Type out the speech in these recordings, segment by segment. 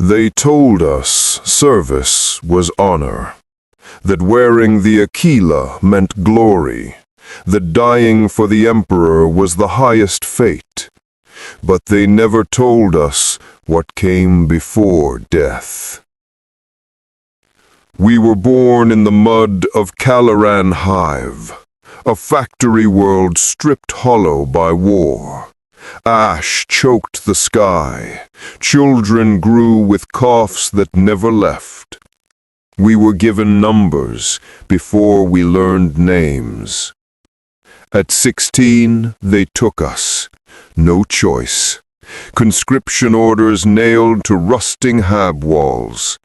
They told us service was honor, that wearing the Aquila meant glory, that dying for the emperor was the highest fate. But they never told us what came before death. We were born in the mud of Calaran Hive, a factory world stripped hollow by war. Ash choked the sky. Children grew with coughs that never left. We were given numbers before we learned names. At 16, they took us. No choice. Conscription orders nailed to rusting hab walls.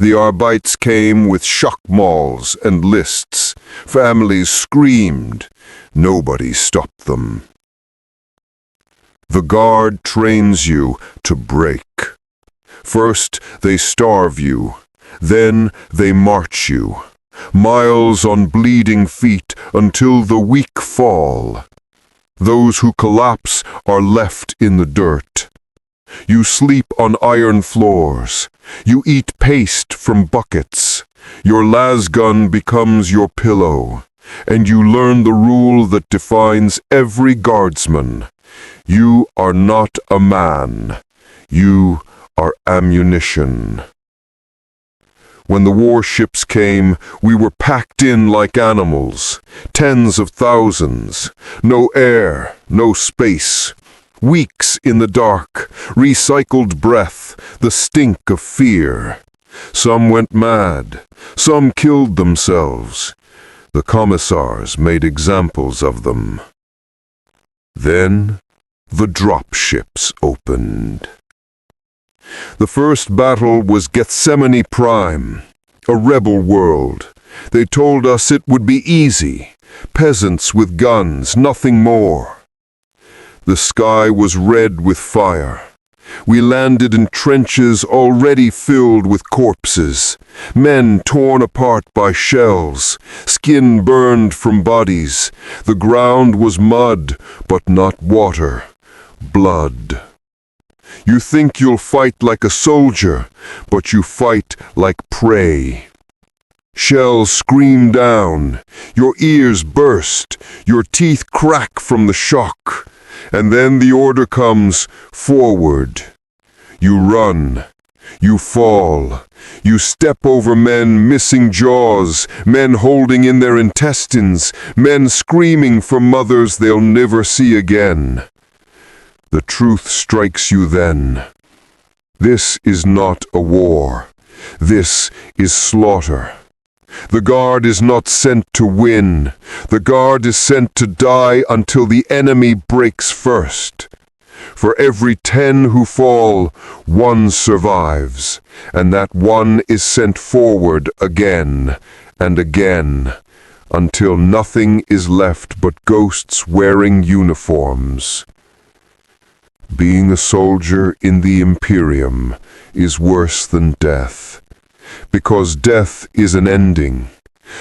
The Arbites came with shock malls and lists. Families screamed. Nobody stopped them. The Guard trains you to break. First, they starve you. Then, they march you. Miles on bleeding feet until the weak fall. Those who collapse are left in the dirt. You sleep on iron floors. You eat paste from buckets. Your lasgun becomes your pillow. And you learn the rule that defines every guardsman. You are not a man. You are ammunition. When the warships came, we were packed in like animals. Tens of thousands. No air, no space. Weeks in the dark, recycled breath, the stink of fear. Some went mad. Some killed themselves. The commissars made examples of them. Then the dropships opened. The first battle was Gethsemane Prime, a rebel world. They told us it would be easy, peasants with guns, nothing more. The sky was red with fire. We landed in trenches already filled with corpses, men torn apart by shells, skin burned from bodies. The ground was mud, but not water, blood. You think you'll fight like a soldier, but you fight like prey. Shells scream down, your ears burst, your teeth crack from the shock. And then the order comes, forward. You run. You fall. You step over men missing jaws, men holding in their intestines, men screaming for mothers they'll never see again. The truth strikes you then. This is not a war. This is slaughter. The Guard is not sent to win. The Guard is sent to die until the enemy breaks first. For every 10 who fall, 1 survives, and that 1 is sent forward again and again, until nothing is left but ghosts wearing uniforms. Being a soldier in the Imperium is worse than death, because death is an ending.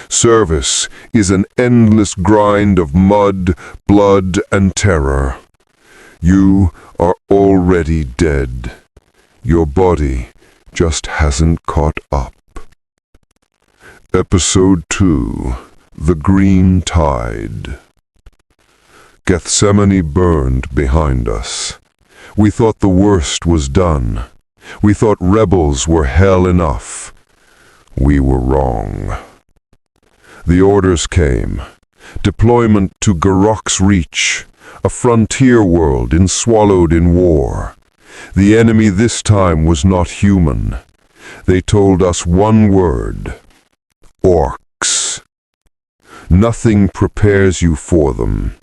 Service is an endless grind of mud, blood, and terror. You are already dead. Your body just hasn't caught up. Episode 2: The Green Tide. Gethsemane burned behind us. We thought the worst was done. We thought rebels were hell enough. We were wrong. The orders came. Deployment to Garok's Reach, a frontier world swallowed in war. The enemy this time was not human. They told us one word: orcs. Nothing prepares you for them.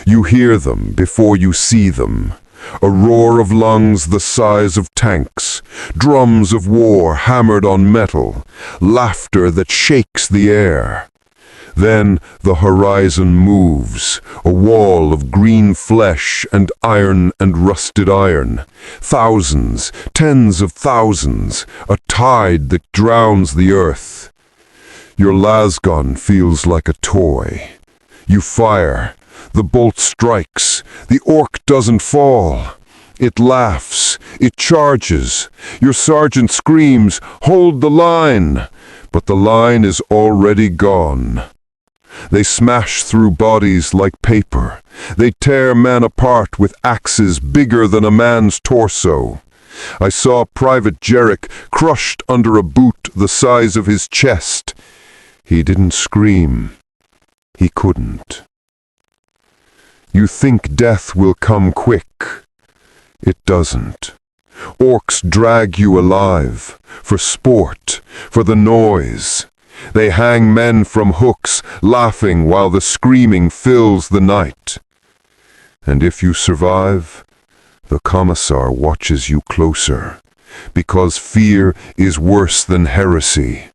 You hear them before you see them. A roar of lungs the size of tanks, drums of war hammered on metal, laughter that shakes the air. Then the horizon moves, a wall of green flesh and iron and rusted iron. Thousands, tens of thousands, a tide that drowns the earth. Your lasgun feels like a toy. You fire. The bolt strikes. The orc doesn't fall. It laughs, it charges. Your sergeant screams, "Hold the line!" But the line is already gone. They smash through bodies like paper. They tear men apart with axes bigger than a man's torso. I saw Private Jarek crushed under a boot the size of his chest. He didn't scream. He couldn't. You think death will come quick. It doesn't. Orcs drag you alive, for sport, for the noise. They hang men from hooks, laughing while the screaming fills the night. And if you survive, the commissar watches you closer, because fear is worse than heresy.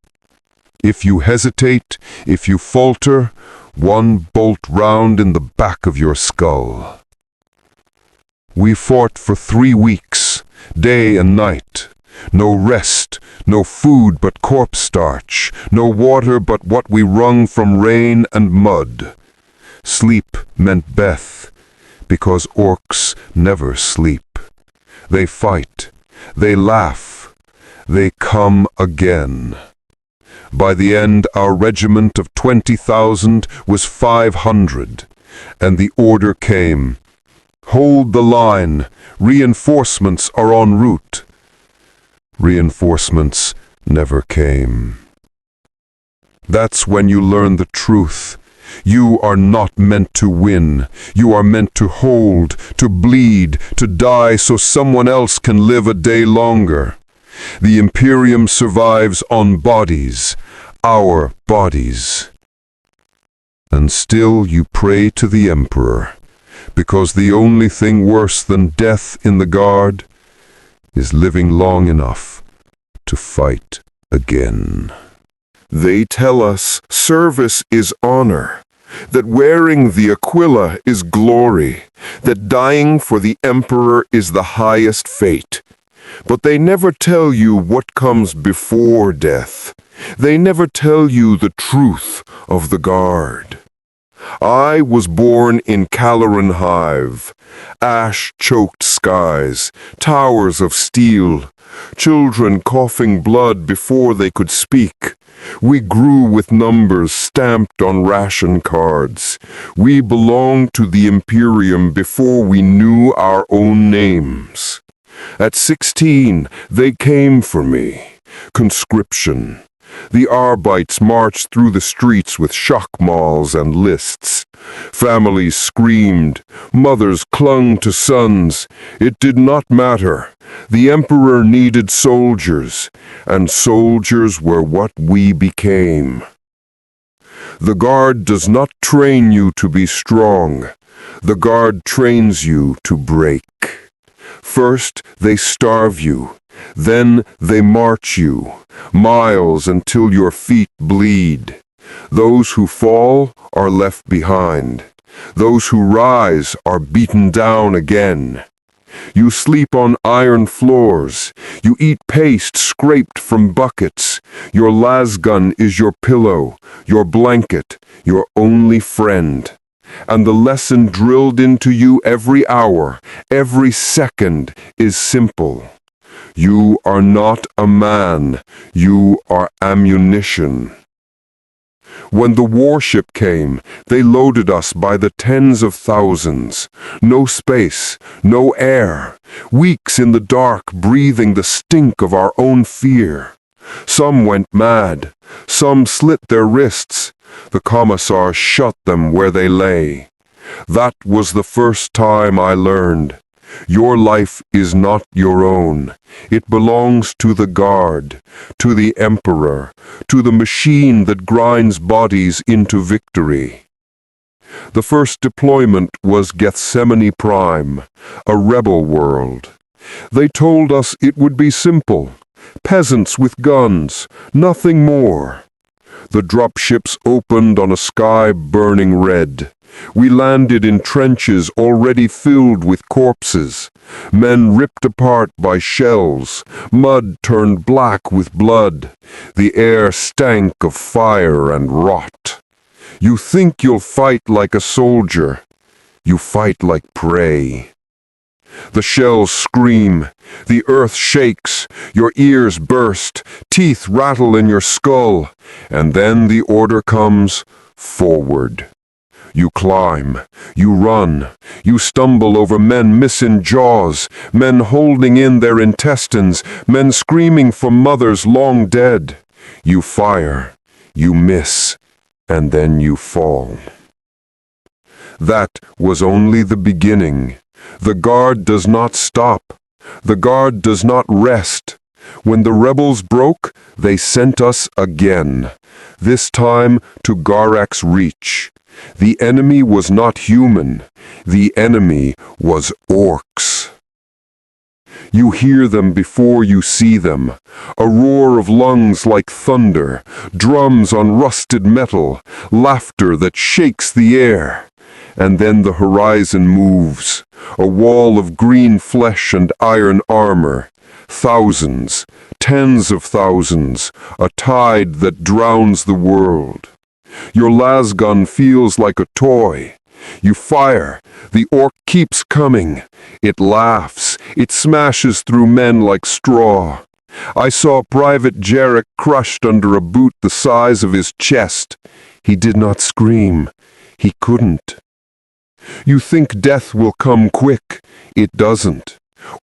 If you hesitate, if you falter, one bolt round in the back of your skull. We fought for 3 weeks, day and night. No rest, no food but corpse starch, no water but what we wrung from rain and mud. Sleep meant death, because orcs never sleep. They fight, they laugh, they come again. By the end, our regiment of 20,000 was 500, and the order came. Hold the line, reinforcements are en route. Reinforcements never came. That's when you learn the truth. You are not meant to win. You are meant to hold, to bleed, to die so someone else can live a day longer. The Imperium survives on bodies, our bodies. And still you pray to the Emperor, because the only thing worse than death in the Guard is living long enough to fight again. They tell us service is honor, that wearing the Aquila is glory, that dying for the Emperor is the highest fate. But they never tell you what comes before death. They never tell you the truth of the Guard. I was born in Calaran Hive, ash-choked skies, towers of steel, children coughing blood before they could speak. We grew with numbers stamped on ration cards. We belonged to the Imperium before we knew our own names. At 16, they came for me. Conscription. The Arbites marched through the streets with shock mauls and lists. Families screamed. Mothers clung to sons. It did not matter. The Emperor needed soldiers, and soldiers were what we became. The Guard does not train you to be strong. The Guard trains you to break. First, they starve you. Then they march you, miles until your feet bleed. Those who fall are left behind. Those who rise are beaten down again. You sleep on iron floors. You eat paste scraped from buckets. Your lasgun is your pillow, your blanket, your only friend. And the lesson drilled into you every hour, every second, is simple. You are not a man. You are ammunition. When the warship came, they loaded us by the tens of thousands. No space, no air. Weeks in the dark, breathing the stink of our own fear. Some went mad. Some slit their wrists. The commissar shot them where they lay. That was the first time I learned. Your life is not your own. It belongs to the Guard, to the Emperor, to the machine that grinds bodies into victory. The first deployment was Gethsemane Prime, a rebel world. They told us it would be simple. Peasants with guns, nothing more. The dropships opened on a sky burning red. We landed in trenches already filled with corpses, men ripped apart by shells, mud turned black with blood. The air stank of fire and rot. You think you'll fight like a soldier. You fight like prey. The shells scream, the earth shakes, your ears burst, teeth rattle in your skull, and then the order comes, forward. You climb, you run, you stumble over men missing jaws, men holding in their intestines, men screaming for mothers long dead. You fire, you miss, and then you fall. That was only the beginning. The Guard does not stop. The Guard does not rest. When the rebels broke, they sent us again, this time to Garak's reach. The enemy was not human. The enemy was orcs. You hear them before you see them, a roar of lungs like thunder, drums on rusted metal, laughter that shakes the air. And then the horizon moves, a wall of green flesh and iron armor. Thousands, tens of thousands, a tide that drowns the world. Your lasgun feels like a toy. You fire, the orc keeps coming. It laughs, it smashes through men like straw. I saw Private Jarek crushed under a boot the size of his chest. He did not scream. He couldn't. You think death will come quick. It doesn't.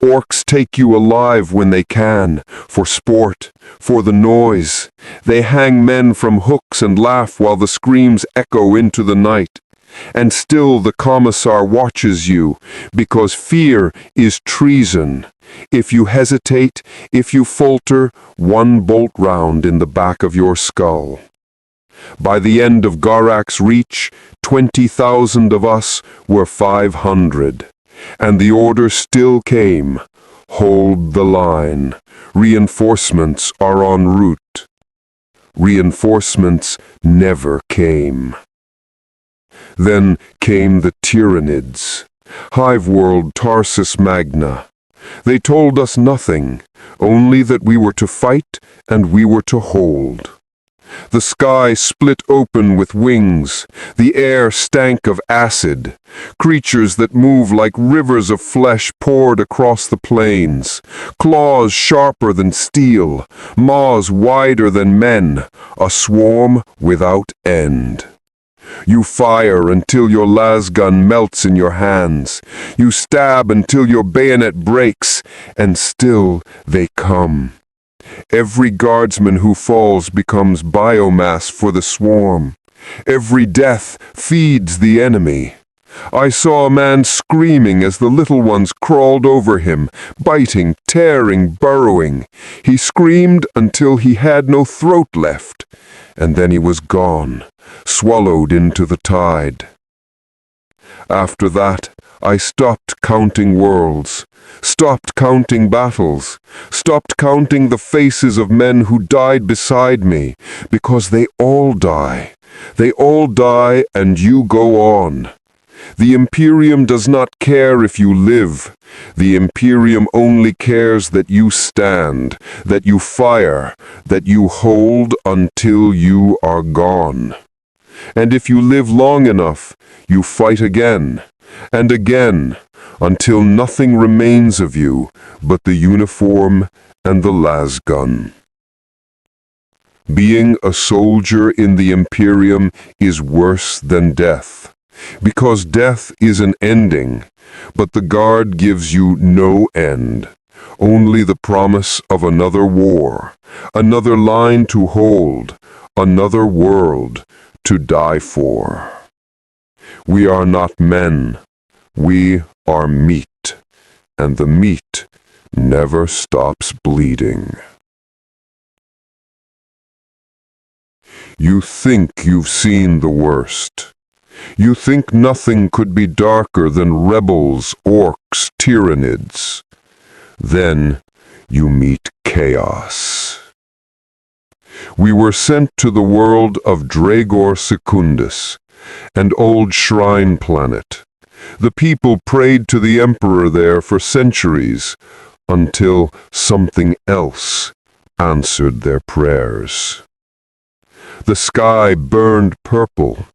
Orcs take you alive when they can, for sport, for the noise. They hang men from hooks and laugh while the screams echo into the night. And still the commissar watches you, because fear is treason. If you hesitate, if you falter, one bolt round in the back of your skull. By the end of Garak's reach, 20,000 of us were 500. And the order still came. Hold the line. Reinforcements are en route. Reinforcements never came. Then came the Tyranids. Hive-world Tarsus Magna. They told us nothing, only that we were to fight and we were to hold. The sky split open with wings. The air stank of acid. Creatures that move like rivers of flesh poured across the plains. Claws sharper than steel. Maws wider than men. A swarm without end. You fire until your lasgun melts in your hands. You stab until your bayonet breaks, and still they come. Every guardsman who falls becomes biomass for the swarm. Every death feeds the enemy. I saw a man screaming as the little ones crawled over him, biting, tearing, burrowing. He screamed until he had no throat left, and then he was gone, swallowed into the tide. After that, I stopped counting worlds, stopped counting battles, stopped counting the faces of men who died beside me, because they all die. They all die and you go on. The Imperium does not care if you live. The Imperium only cares that you stand, that you fire, that you hold until you are gone. And if you live long enough, you fight again, and again, until nothing remains of you but the uniform and the lasgun. Being a soldier in the Imperium is worse than death, because death is an ending, but the Guard gives you no end, only the promise of another war, another line to hold, another world to die for. We are not men, we are meat, and the meat never stops bleeding. You think you've seen the worst. You think nothing could be darker than rebels, orcs, Tyranids. Then you meet chaos. We were sent to the world of Dragor Secundus, an old shrine planet. The people prayed to the emperor there for centuries, until something else answered their prayers. The sky burned purple.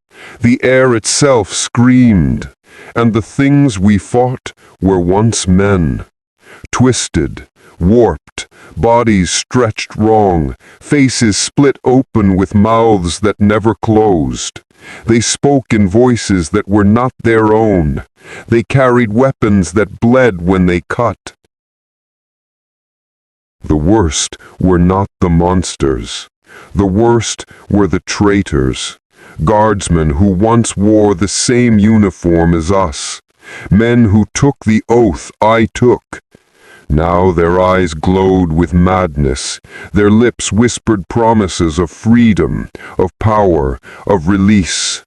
The air itself screamed. and the things we fought were once men. Twisted, warped, bodies stretched wrong, faces split open with mouths that never closed. They spoke in voices that were not their own. They carried weapons that bled when they cut. The worst were not the monsters. The worst were the traitors, guardsmen who once wore the same uniform as us, men who took the oath I took. Now their eyes glowed with madness, their lips whispered promises of freedom, of power, of release.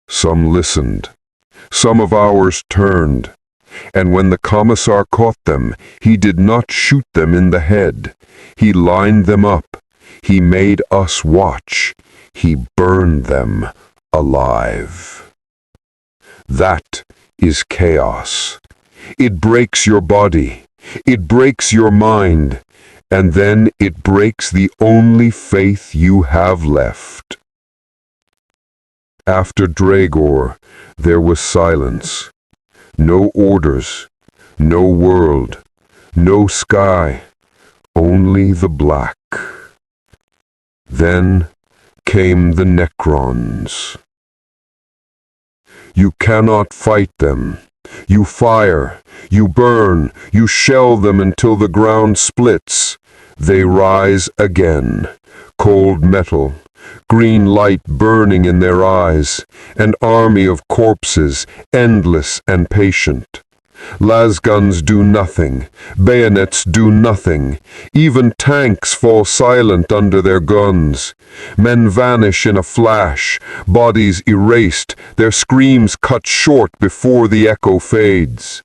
Some listened. Some of ours turned. And when the commissar caught them, he did not shoot them in the head. He lined them up. He made us watch. He burned them alive. That is chaos. It breaks your body. It breaks your mind. And then it breaks the only faith you have left. After Dragor, there was silence. No orders, no world, no sky, only the black. Then came the Necrons. You cannot fight them. You fire, you burn, you shell them until the ground splits. They rise again, cold metal, green light burning in their eyes, an army of corpses, endless and patient. Lasguns do nothing, bayonets do nothing, even tanks fall silent under their guns. Men vanish in a flash, bodies erased, their screams cut short before the echo fades.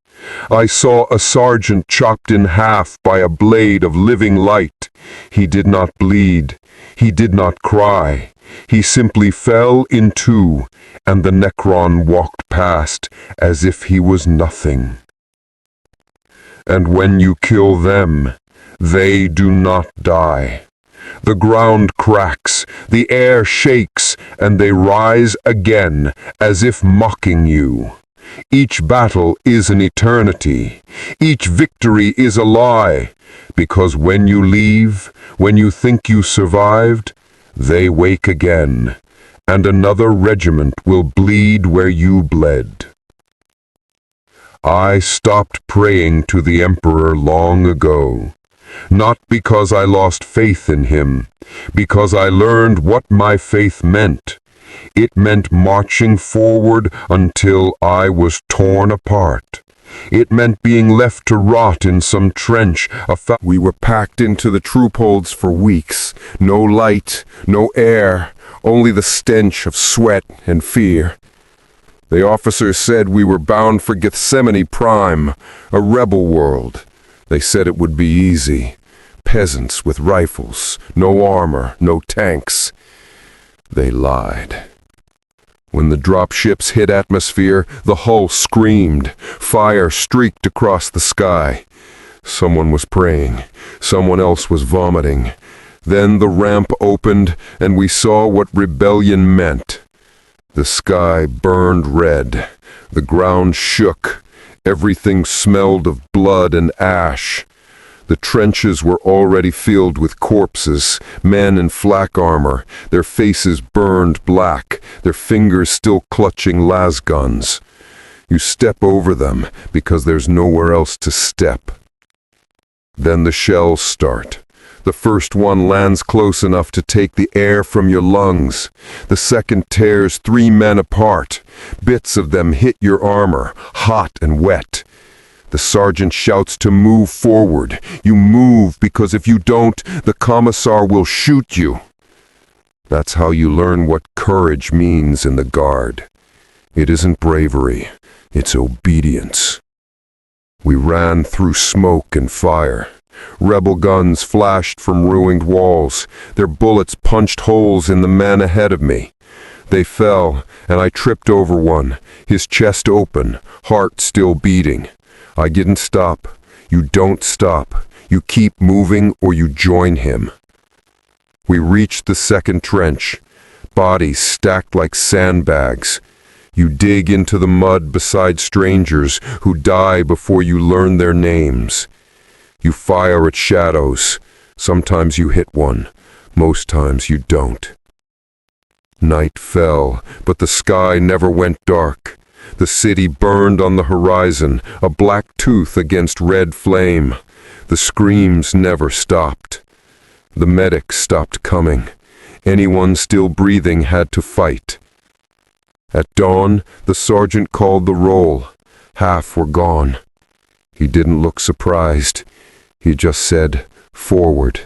I saw a sergeant chopped in half by a blade of living light. He did not bleed, he did not cry. He simply fell in two, and the Necron walked past as if he was nothing. And when you kill them, they do not die. The ground cracks, the air shakes, and they rise again, as if mocking you. Each battle is an eternity. Each victory is a lie, because when you leave, when you think you survived, they wake again, and another regiment will bleed where you bled. I stopped praying to the Emperor long ago, not because I lost faith in him, because I learned what my faith meant. It meant marching forward until I was torn apart. It meant being left to rot in some trench. We were packed into the troop holds for weeks. No light, no air, only the stench of sweat and fear. The officers said we were bound for Gethsemane Prime, a rebel world. They said it would be easy. Peasants with rifles, no armor, no tanks. They lied. When the drop ships hit atmosphere, the hull screamed. Fire streaked across the sky. Someone was praying. Someone else was vomiting. Then the ramp opened, and we saw what rebellion meant. The sky burned red. The ground shook. Everything smelled of blood and ash. The trenches were already filled with corpses, men in flak armor, their faces burned black, their fingers still clutching lasguns. You step over them because there's nowhere else to step. Then the shells start. The first one lands close enough to take the air from your lungs. The second tears 3 men apart. Bits of them hit your armor, hot and wet. The sergeant shouts to move forward. You move because if you don't, the commissar will shoot you. That's how you learn what courage means in the Guard. It isn't bravery, it's obedience. We ran through smoke and fire. Rebel guns flashed from ruined walls. Their bullets punched holes in the men ahead of me. They fell, and I tripped over one, his chest open, heart still beating. I didn't stop. You don't stop. You keep moving or you join him. We reached the second trench. Bodies stacked like sandbags. You dig into the mud beside strangers who die before you learn their names. You fire at shadows. Sometimes you hit one. Most times you don't. Night fell, but the sky never went dark. The city burned on the horizon, a black tooth against red flame. The screams never stopped. The medics stopped coming. Anyone still breathing had to fight. At dawn, the sergeant called the roll. Half were gone. He didn't look surprised. He just said, "Forward."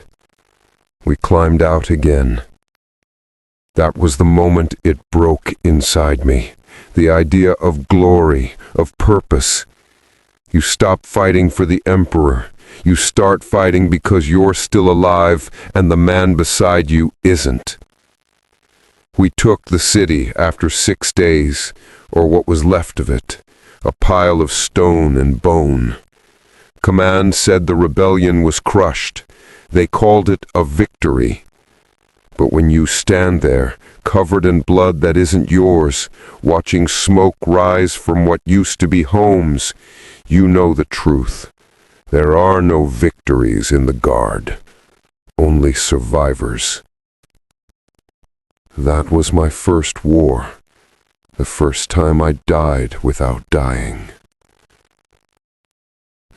We climbed out again. That was the moment it broke inside me. The idea of glory, of purpose. You stop fighting for the Emperor. You start fighting because you're still alive and the man beside you isn't. We took the city after 6 days, or what was left of it, a pile of stone and bone. Command said the rebellion was crushed. They called it a victory. But when you stand there, covered in blood that isn't yours, watching smoke rise from what used to be homes, you know the truth. There are no victories in the Guard, only survivors. That was my first war, the first time I died without dying.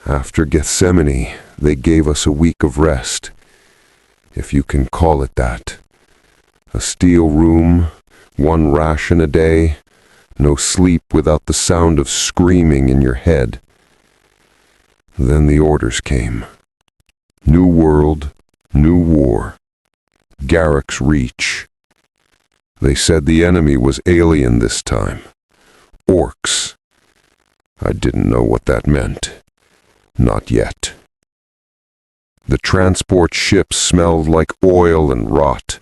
After Gethsemane, they gave us a week of rest, if you can call it that. A steel room, 1 ration a day, no sleep without the sound of screaming in your head. Then the orders came. New world, new war. Garrick's reach. They said the enemy was alien this time. Orcs. I didn't know what that meant. Not yet. The transport ships smelled like oil and rot.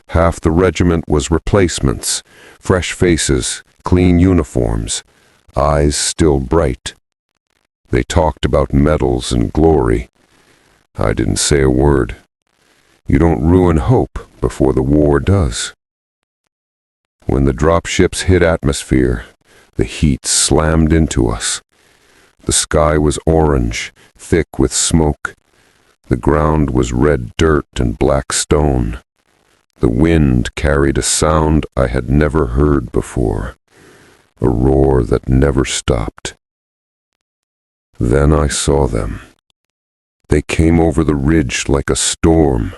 Half the regiment was replacements, fresh faces, clean uniforms, eyes still bright. They talked about medals and glory. I didn't say a word. You don't ruin hope before the war does. When the dropships hit atmosphere, the heat slammed into us. The sky was orange, thick with smoke. The ground was red dirt and black stone. The wind carried a sound I had never heard before, a roar that never stopped. Then I saw them. They came over the ridge like a storm,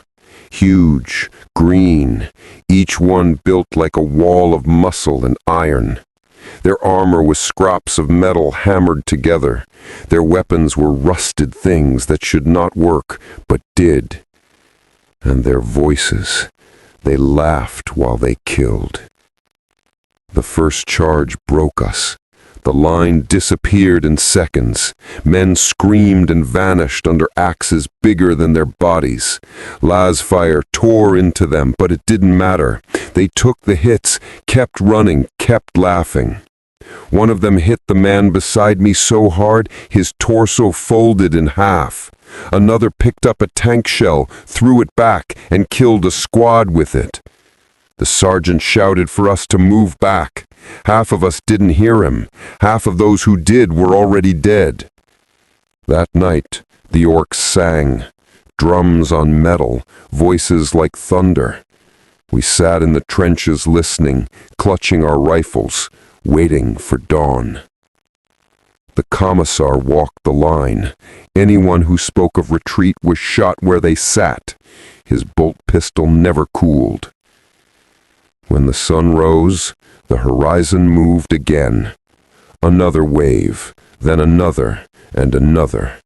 huge, green, each one built like a wall of muscle and iron. Their armor was scraps of metal hammered together. Their weapons were rusted things that should not work, but did. And their voices, they laughed while they killed. The first charge broke us. The line disappeared in seconds. Men screamed and vanished under axes bigger than their bodies. Lasfire tore into them, but it didn't matter. They took the hits, kept running, kept laughing. One of them hit the man beside me so hard, his torso folded in half. Another picked up a tank shell, threw it back, and killed a squad with it. The sergeant shouted for us to move back. Half of us didn't hear him. Half of those who did were already dead. That night, the orcs sang. Drums on metal, voices like thunder. We sat in the trenches listening, clutching our rifles, waiting for dawn. The commissar walked the line. Anyone who spoke of retreat was shot where they sat. His bolt pistol never cooled. When the sun rose, the horizon moved again. Another wave, then another, and another.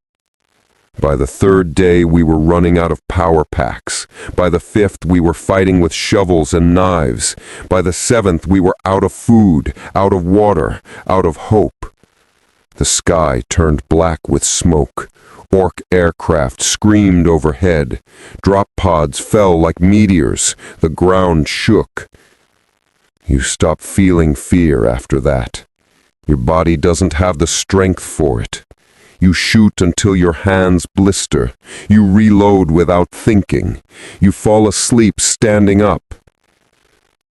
By the 3rd day, we were running out of power packs. By the 5th, we were fighting with shovels and knives. By the 7th, we were out of food, out of water, out of hope. The sky turned black with smoke. Orc aircraft screamed overhead. Drop pods fell like meteors. The ground shook. You stop feeling fear after that. Your body doesn't have the strength for it. You shoot until your hands blister. You reload without thinking. You fall asleep standing up.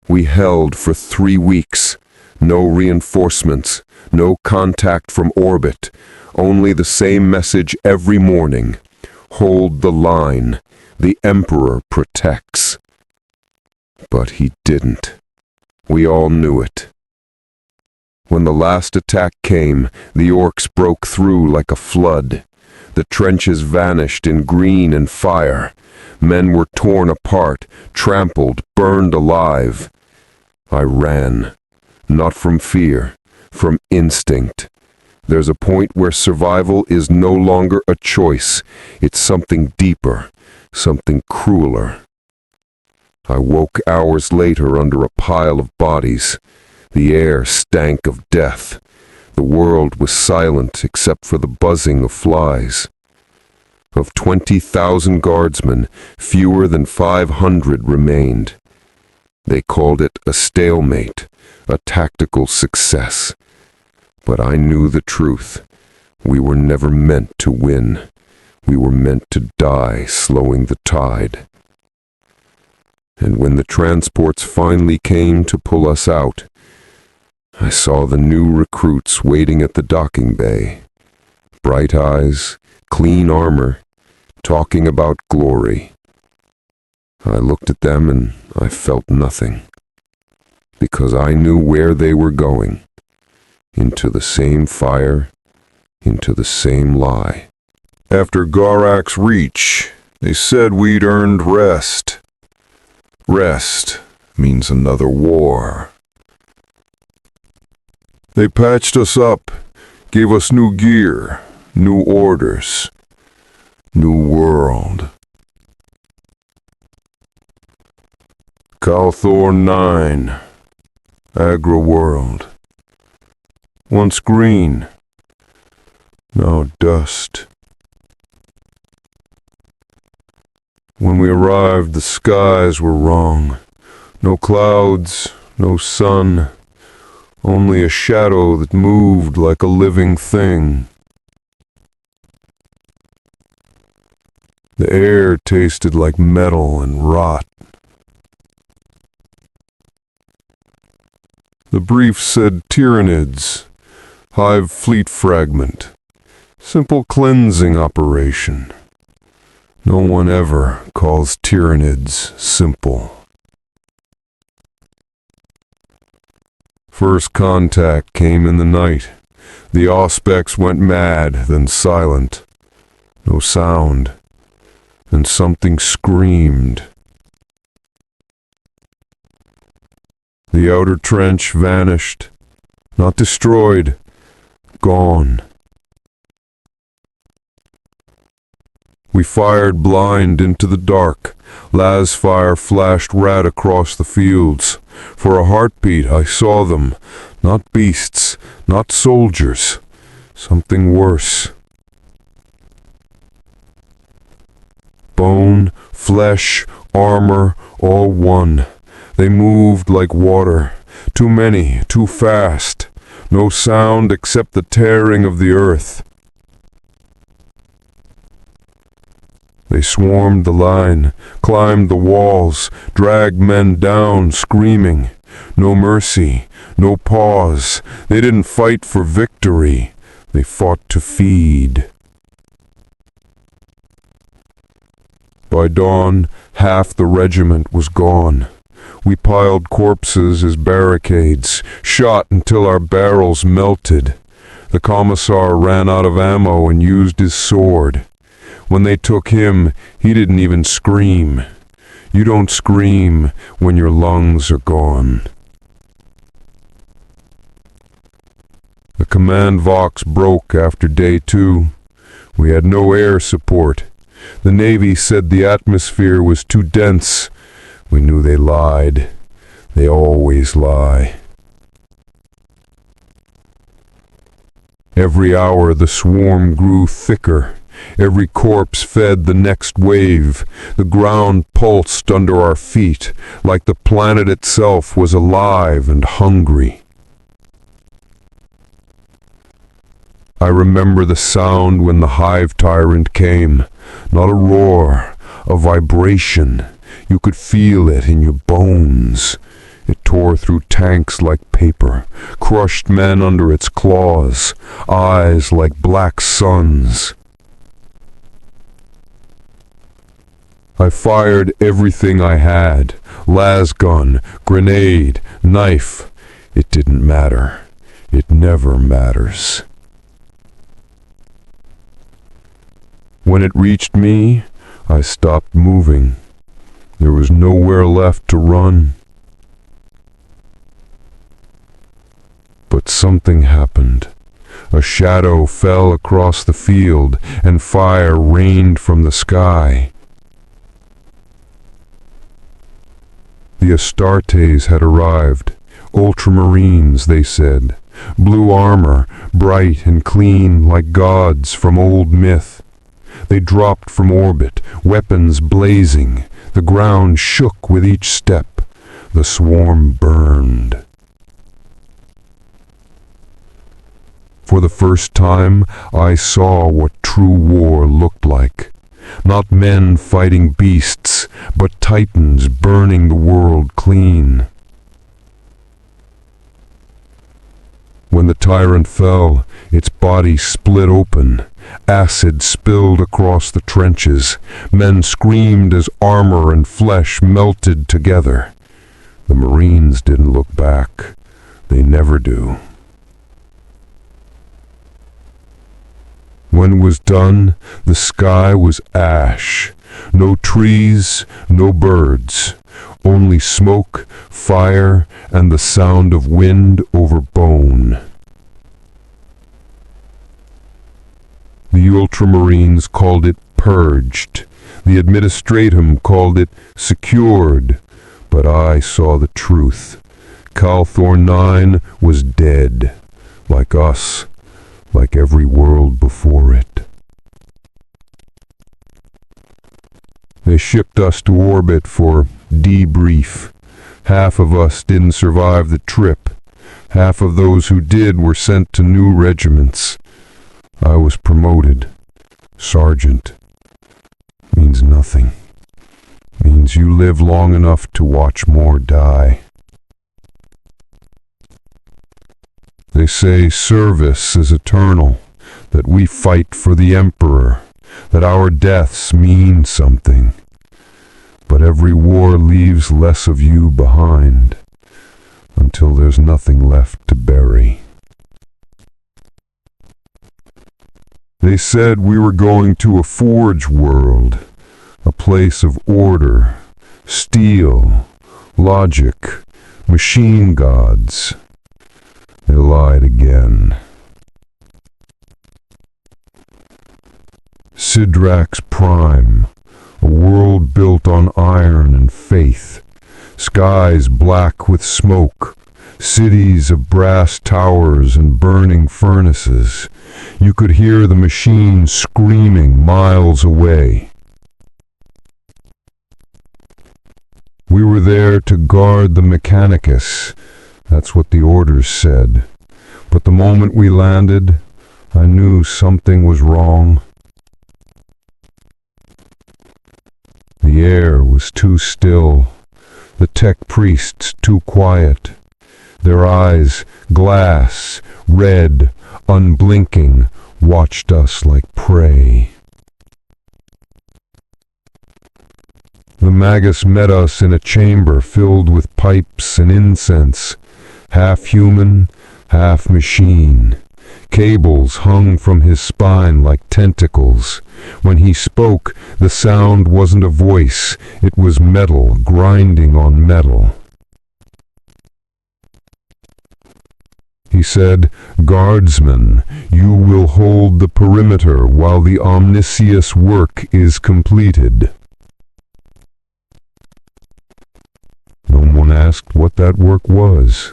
We held for 3 weeks. No reinforcements, no contact from orbit, only the same message every morning. Hold the line. The Emperor protects. But he didn't. We all knew it. When the last attack came, the orcs broke through like a flood. The trenches vanished in green and fire. Men were torn apart, trampled, burned alive. I ran. Not from fear, from instinct. There's a point where survival is no longer a choice. It's something deeper, something crueler. I woke hours later under a pile of bodies. The air stank of death. The world was silent except for the buzzing of flies. Of 20,000 guardsmen, fewer than 500 remained. They called it a stalemate, a tactical success. But I knew the truth. We were never meant to win. We were meant to die, slowing the tide. And when the transports finally came to pull us out, I saw the new recruits waiting at the docking bay. Bright eyes, clean armor, talking about glory. I looked at them and I felt nothing, because I knew where they were going. Into the same fire, into the same lie. After Garak's reach, they said we'd earned rest. Rest means another war. They patched us up, gave us new gear, new orders, new world. Calthor 9, Agra world. Once green, now dust. When we arrived, the skies were wrong. No clouds, no sun, only a shadow that moved like a living thing. The air tasted like metal and rot. The brief said Tyranids, Hive fleet fragment, simple cleansing operation. No one ever calls Tyranids simple. First contact came in the night. The Auspex went mad, then silent. No sound. Then something screamed. The outer trench vanished. Not destroyed. Gone. We fired blind into the dark. Lasfire flashed red across the fields. For a heartbeat I saw them. Not beasts, not soldiers. Something worse. Bone, flesh, armor, all one. They moved like water. Too many, too fast. No sound except the tearing of the earth. They swarmed the line, climbed the walls, dragged men down, screaming. No mercy, no pause. They didn't fight for victory. They fought to feed. By dawn, half the regiment was gone. We piled corpses as barricades, shot until our barrels melted. The commissar ran out of ammo and used his sword. When they took him, he didn't even scream. You don't scream when your lungs are gone. The command vox broke after day 2. We had no air support. The Navy said the atmosphere was too dense. We knew they lied. They always lie. Every hour the swarm grew thicker. Every corpse fed the next wave. The ground pulsed under our feet, like the planet itself was alive and hungry. I remember the sound when the hive tyrant came. Not a roar, a vibration. You could feel it in your bones. It tore through tanks like paper, crushed men under its claws, eyes like black suns. I fired everything I had, lasgun, grenade, knife. It didn't matter. It never matters. When it reached me, I stopped moving. There was nowhere left to run. But something happened. A shadow fell across the field, and fire rained from the sky. The Astartes had arrived. Ultramarines, they said. Blue armor, bright and clean like gods from old myth. They dropped from orbit, weapons blazing. The ground shook with each step. The swarm burned. For the first time, I saw what true war looked like. Not men fighting beasts, but titans burning the world clean. When the tyrant fell, its body split open. Acid spilled across the trenches. Men screamed as armor and flesh melted together. The Marines didn't look back. They never do. When it was done, the sky was ash. No trees, no birds. Only smoke, fire, and the sound of wind over bone. The Ultramarines called it purged. The Administratum called it secured. But I saw the truth. Calthor 9 was dead. Like us. Like every world before it. They shipped us to orbit for debrief. Half of us didn't survive the trip. Half of those who did were sent to new regiments. I was promoted. Sergeant. Means nothing. Means you live long enough to watch more die. They say service is eternal, that we fight for the Emperor, that our deaths mean something. But every war leaves less of you behind, until there's nothing left to bury. They said we were going to a forge world, a place of order, steel, logic, machine gods. They lied again. Sidrax Prime, a world built on iron and faith, skies black with smoke, cities of brass towers and burning furnaces. You could hear the machines screaming miles away. We were there to guard the Mechanicus. That's what the orders said. But the moment we landed, I knew something was wrong. The air was too still. The tech priests too quiet. Their eyes, glass, red, unblinking, watched us like prey. The Magus met us in a chamber filled with pipes and incense, half human, half machine. Cables hung from his spine like tentacles. When he spoke, the sound wasn't a voice, it was metal grinding on metal. He said, "Guardsmen, you will hold the perimeter while the omniscious work is completed." No one asked what that work was.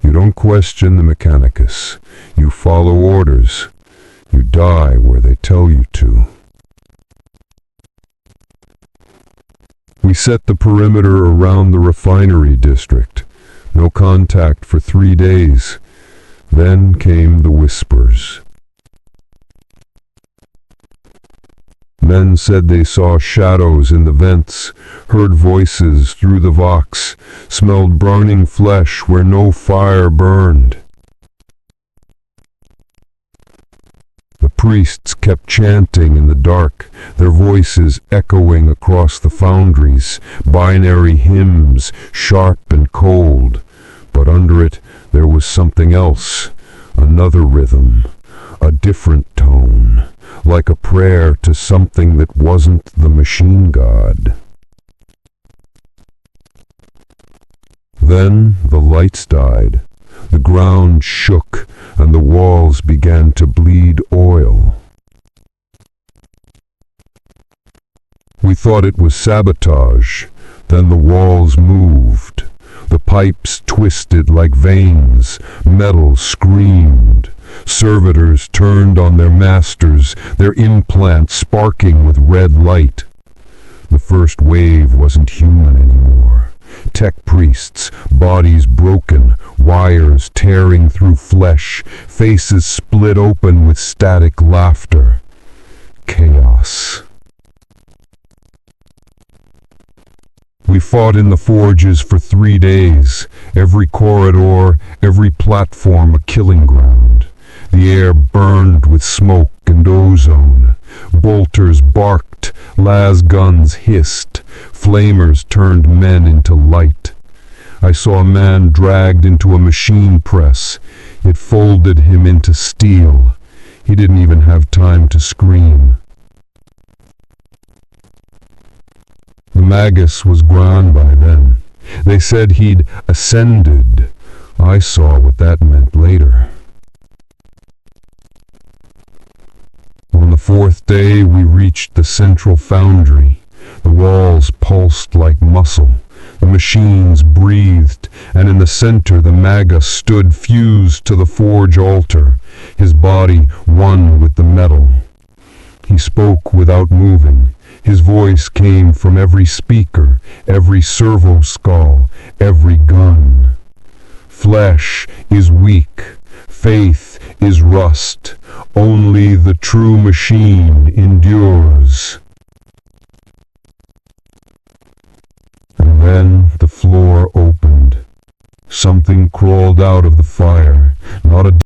You don't question the Mechanicus. You follow orders. You die where they tell you to. We set the perimeter around the refinery district. No contact for 3 days. Then came the whispers. Men said they saw shadows in the vents, heard voices through the vox, smelled burning flesh where no fire burned. The priests kept chanting in the dark, their voices echoing across the foundries, binary hymns, sharp and cold. But under it there was something else, another rhythm, a different tone, like a prayer to something that wasn't the machine god. Then the lights died, the ground shook, and the walls began to bleed oil. We thought it was sabotage. Then the walls moved. The pipes twisted like veins. Metal screamed. Servitors turned on their masters, their implants sparking with red light. The first wave wasn't human anymore. Tech priests, bodies broken, wires tearing through flesh, faces split open with static laughter. Chaos. We fought in the forges for 3 days, every corridor, every platform a killing ground. The air burned with smoke and ozone. Bolters barked, las guns hissed, flamers turned men into light. I saw a man dragged into a machine press. It folded him into steel. He didn't even have time to scream. The Magus was gone by then. They said he'd ascended. I saw what that meant later. On the 4th day, we reached the central foundry. The walls pulsed like muscle. The machines breathed, and in the center the Magus stood fused to the forge altar, his body one with the metal. He spoke without moving. His voice came from every speaker, every servo skull, every gun. Flesh is weak. Faith is rust. Only the true machine endures. And then the floor opened. Something crawled out of the fire, not a